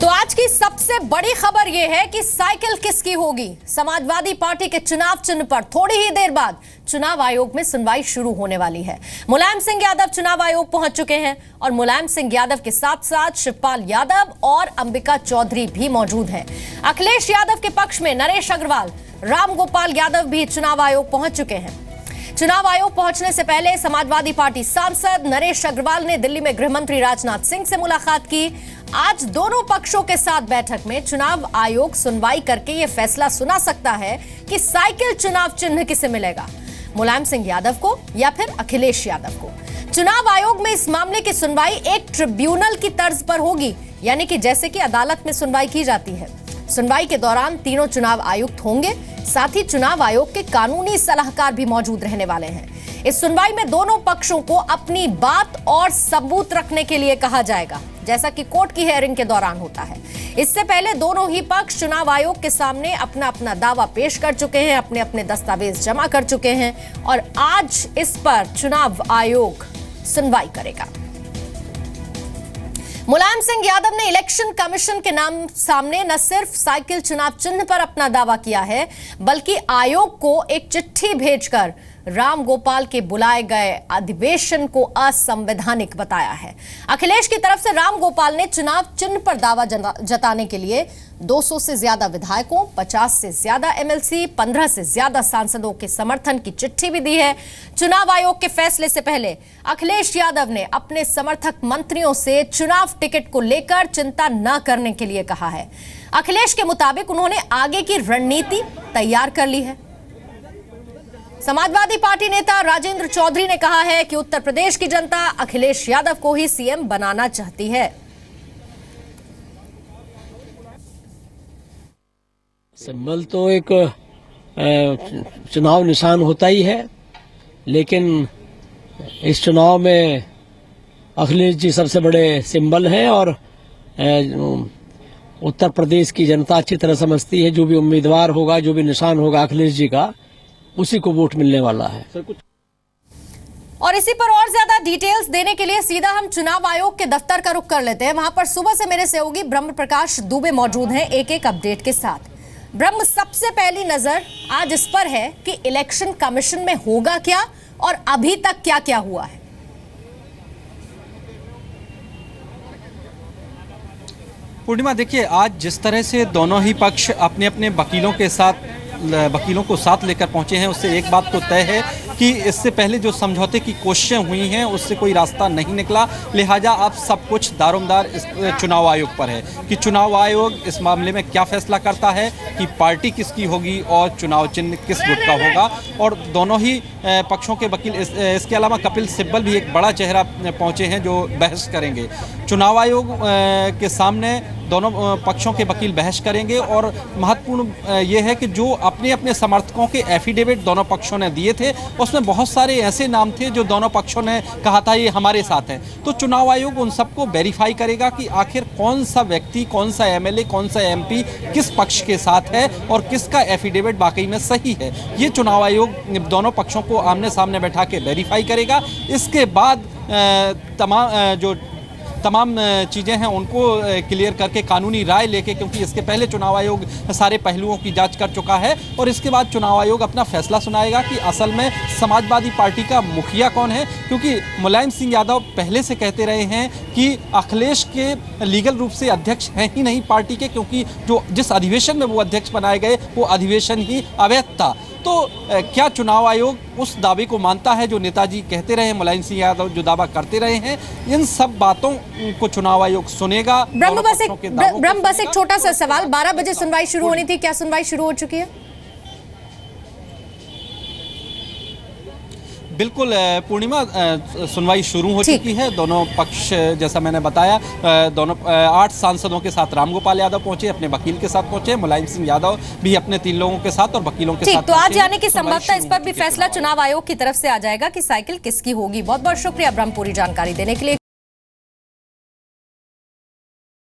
तो आज की सबसे बड़ी खबर यह है कि साइकिल किसकी होगी। समाजवादी पार्टी के चुनाव चिन्ह पर थोड़ी ही देर बाद चुनाव आयोग में सुनवाई शुरू होने वाली है। मुलायम सिंह यादव चुनाव आयोग पहुंच चुके हैं और मुलायम सिंह यादव के साथ साथ शिवपाल यादव और अंबिका चौधरी भी मौजूद हैं। अखिलेश यादव के पक्ष में नरेश अग्रवाल, राम गोपाल यादव भी चुनाव आयोग पहुंच चुके हैं। चुनाव आयोग पहुंचने से पहले समाजवादी पार्टी सांसद नरेश अग्रवाल ने दिल्ली में गृह मंत्री राजनाथ सिंह से मुलाकात की। आज दोनों पक्षों के साथ बैठक में चुनाव आयोग सुनवाई करके यह फैसला सुना सकता है कि साइकिल चुनाव चिन्ह किसे मिलेगा, मुलायम सिंह यादव को या फिर अखिलेश यादव को। चुनाव आयोग में इस मामले की सुनवाई एक ट्रिब्यूनल की तर्ज पर होगी, यानी कि जैसे कि अदालत में सुनवाई की जाती है। सुनवाई के दौरान तीनों चुनाव आयुक्त होंगे, साथ ही चुनाव आयोग के कानूनी सलाहकार भी मौजूद रहने वाले हैं। इस सुनवाई में दोनों पक्षों को अपनी बात और सबूत रखने के लिए कहा जाएगा, जैसा कि कोर्ट की हियरिंग के दौरान होता है। इससे पहले दोनों ही पक्ष चुनाव आयोग के सामने अपना अपना दावा पेश कर चुके हैं, अपने अपने दस्तावेज जमा कर चुके हैं और आज इस पर चुनाव आयोग सुनवाई करेगा। मुलायम सिंह यादव ने इलेक्शन कमीशन के नाम सामने न सिर्फ साइकिल चुनाव चिन्ह पर अपना दावा किया है, बल्कि आयोग को एक चिट्ठी भेजकर राम गोपाल के बुलाए गए अधिवेशन को असंवैधानिक बताया है। अखिलेश की तरफ से राम गोपाल ने चुनाव चिन्ह पर दावा जताने के लिए 200 से ज्यादा विधायकों, 50 से ज्यादा एमएलसी, 15 से ज्यादा सांसदों के समर्थन की चिट्ठी भी दी है। चुनाव आयोग के फैसले से पहले अखिलेश यादव ने अपने समर्थक मंत्रियों से चुनाव टिकट को लेकर चिंता न करने के लिए कहा है। अखिलेश के मुताबिक उन्होंने आगे की रणनीति तैयार कर ली है। समाजवादी पार्टी नेता राजेंद्र चौधरी ने कहा है कि उत्तर प्रदेश की जनता अखिलेश यादव को ही सीएम बनाना चाहती है। सिंबल तो एक चुनाव निशान होता ही है, लेकिन इस चुनाव में अखिलेश जी सबसे बड़े सिंबल हैं और उत्तर प्रदेश की जनता अच्छी तरह समझती है। जो भी उम्मीदवार होगा, जो भी निशान होगा अखिलेश जी का, उसी को वोट मिलने वाला है। और इसी पर और ज्यादा डिटेल्स देने के लिए सीधा हम चुनाव आयोग के दफ्तर का रुख कर लेते हैं। वहां पर सुबह से मेरे सहयोगी ब्रह्म प्रकाश दुबे मौजूद हैं एक एक अपडेट के साथ। ब्रह्म, सबसे पहली नजर आज इस पर है कि इलेक्शन कमीशन में होगा क्या और अभी तक क्या क्या हुआ है। पूर्णिमा, देखिए, आज जिस तरह से दोनों ही पक्ष अपने अपने वकीलों को साथ लेकर पहुंचे हैं, उससे एक बात तो तय है कि इससे पहले जो समझौते की कोशिशें हुई हैं उससे कोई रास्ता नहीं निकला। लिहाजा अब सब कुछ दारोमदार इस चुनाव आयोग पर है कि चुनाव आयोग इस मामले में क्या फैसला करता है कि पार्टी किसकी होगी और चुनाव चिन्ह किस गुट का होगा। और दोनों ही पक्षों के वकील, इसके अलावा कपिल सिब्बल भी एक बड़ा चेहरा पहुंचे हैं जो बहस करेंगे। चुनाव आयोग के सामने दोनों पक्षों के वकील बहस करेंगे और महत्वपूर्ण ये है कि जो अपने अपने समर्थकों के एफिडेविट दोनों पक्षों ने दिए थे, उसमें बहुत सारे ऐसे नाम थे जो दोनों पक्षों ने कहा था ये हमारे साथ है। तो चुनाव आयोग उन सबको वेरीफाई करेगा कि आखिर कौन सा व्यक्ति, कौन सा एमएलए, कौन सा एमपी किस पक्ष के साथ है और किसका एफिडेविट वाकई में सही है। ये चुनाव आयोग दोनों पक्षों को आमने सामने बैठा के वेरीफाई करेगा। इसके बाद तमाम चीज़ें हैं उनको क्लियर करके कानूनी राय लेके, क्योंकि इसके पहले चुनाव आयोग सारे पहलुओं की जांच कर चुका है, और इसके बाद चुनाव आयोग अपना फैसला सुनाएगा कि असल में समाजवादी पार्टी का मुखिया कौन है। क्योंकि मुलायम सिंह यादव पहले से कहते रहे हैं कि अखिलेश के लीगल रूप से अध्यक्ष हैं ही नहीं पार्टी के, क्योंकि जिस अधिवेशन में वो अध्यक्ष बनाए गए वो अधिवेशन ही अवैध था। तो क्या चुनाव आयोग उस दावे को मानता है जो नेताजी कहते रहे, मुलायम सिंह यादव जो दावा करते रहे हैं? इन सब बातों को चुनाव आयोग सुनेगा। ब्रह्म, बस एक छोटा सा सवाल, 12 बजे सुनवाई शुरू होनी थी, क्या सुनवाई शुरू हो चुकी है? बिल्कुल पूर्णिमा, सुनवाई शुरू हो चुकी है। दोनों पक्ष, जैसा मैंने बताया, दोनों 8 सांसदों के साथ राम गोपाल यादव पहुंचे, अपने वकील के साथ पहुंचे, मुलायम सिंह यादव भी अपने 3 लोगों के साथ और वकीलों के साथ। तो आज यानी कि संभवतः इस पर भी फैसला चुनाव आयोग की तरफ से आ जाएगा कि साइकिल किसकी होगी। बहुत बहुत शुक्रिया ब्रह्म पूरी जानकारी देने के लिए।